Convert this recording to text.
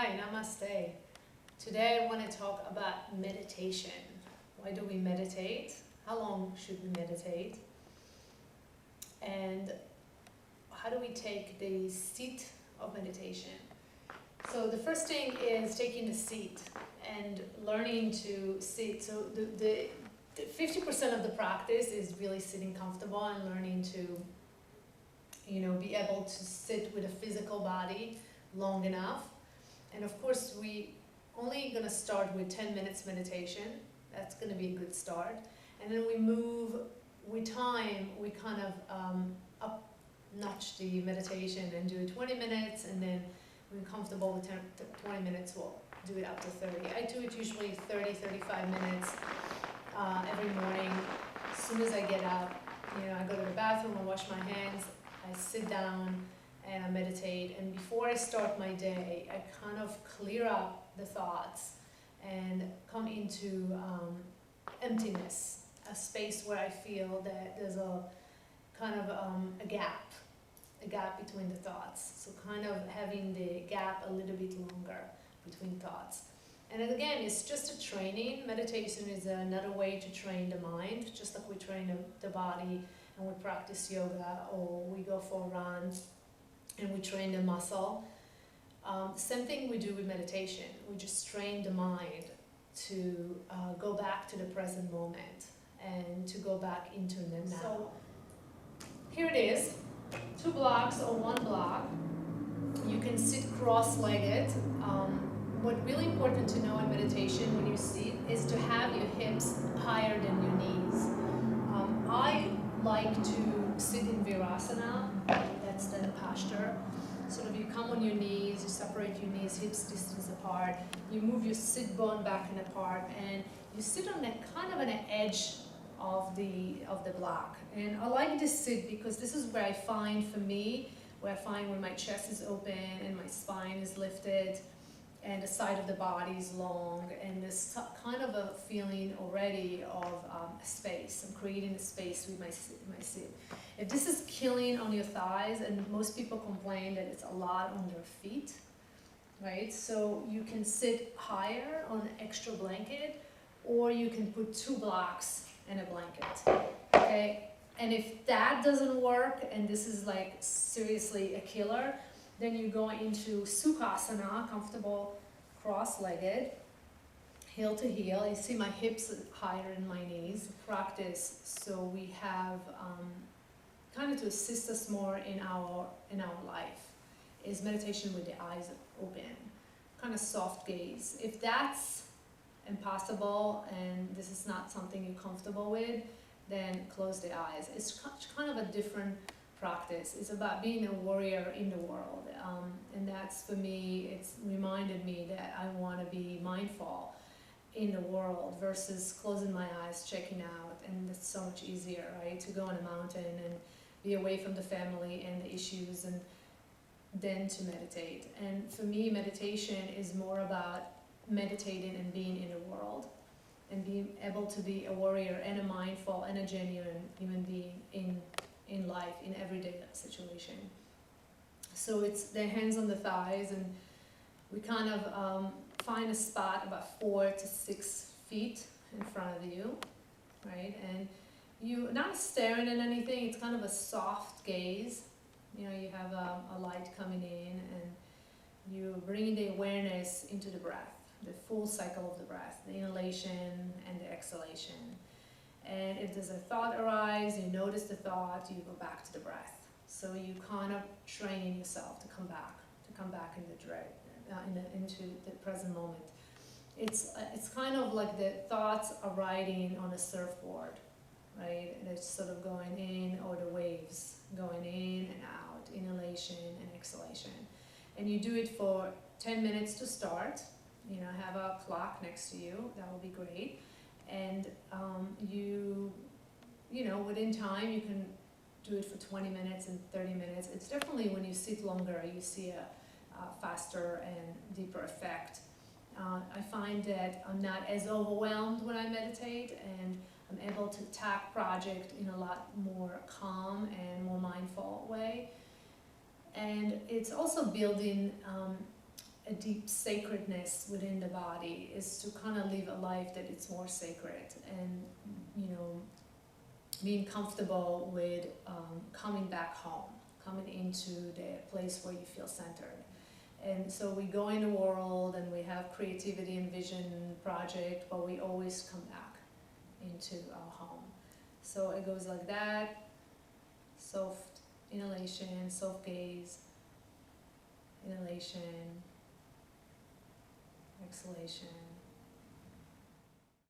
Hi, namaste. Today I want to talk about meditation. Why do we meditate? How long should we meditate? And how do we take the seat of meditation? So the first thing is taking the seat and learning to sit. So the 50% of the practice is really sitting comfortable and learning to, be able to sit with a physical body long enough. And of course, we only gonna start with 10 minutes meditation. That's gonna be a good start. And then we move with time, we kind of up notch the meditation and do 20 minutes, and then when we're comfortable with 20 minutes, we'll do it up to 30. I do it usually 30, 35 minutes every morning. As soon as I get up, I go to the bathroom, I wash my hands, I sit down, and I meditate. And before I start my day, I kind of clear up the thoughts and come into emptiness, a space where I feel that there's a kind of a gap between the thoughts. So kind of having the gap a little bit longer between thoughts. And then again, it's just a training. Meditation is another way to train the mind, just like we train the body and we practice yoga, or we go for a run and we train the muscle. Same thing we do with meditation. We just train the mind to go back to the present moment and to go back into the now. So here it is, 2 blocks or 1 block. You can sit cross-legged. What's really important to know in meditation when you sit is to have your hips higher than your knees. I like to sit in Virasana, that's the posture. Sort of you come on your knees, you separate your knees, hips distance apart, you move your sit bone back and apart, and you sit on that kind of an edge of the block. And I like this sit because this is where I find, for me, where my chest is open and my spine is lifted and the side of the body is long, and there's kind of a feeling already of space. I'm creating a space with my sit. If this is killing on your thighs, and most people complain that it's a lot on their feet, right? So you can sit higher on an extra blanket, or you can put 2 blocks and a blanket, okay? And if that doesn't work, and this is like seriously a killer, then you go into Sukhasana, comfortable cross-legged, heel to heel. You see my hips higher than my knees. Practice so we have kind of to assist us more in our life is meditation with the eyes open, kind of soft gaze. If that's impossible and this is not something you're comfortable with, then close the eyes. It's kind of a different practice. It's about being a warrior in the world, and that's, for me, it's reminded me that I want to be mindful in the world versus closing my eyes, checking out. And it's so much easier, right, to go on a mountain and be away from the family and the issues, and then to meditate. And for me, meditation is more about meditating and being in the world and being able to be a warrior and a mindful and a genuine human being in life, in everyday situation. So it's the hands on the thighs, and we kind of find a spot about 4 to 6 feet in front of you, right? And you're not staring at anything, it's kind of a soft gaze. You have a light coming in, and you bring the awareness into the breath, the full cycle of the breath, the inhalation and the exhalation. And if there's a thought arise, you notice the thought, you go back to the breath. So you kind of train yourself to come back into the present moment. It's kind of like the thoughts are riding on a surfboard, right? And it's sort of going in, or the waves going in and out, inhalation and exhalation. And you do it for 10 minutes to start. Have a clock next to you, that will be great. And within time, you can do it for 20 minutes and 30 minutes. It's definitely, when you sit longer, you see a faster and deeper effect. I find that I'm not as overwhelmed when I meditate, and I'm able to attack project in a lot more calm and more mindful way. And it's also building a deep sacredness within the body, is to kind of live a life that it's more sacred, and being comfortable with coming back home, coming into the place where you feel centered. And so we go in the world and we have creativity and vision project, but we always come back into our home. So it goes like that: soft inhalation, soft gaze, inhalation, exhalation.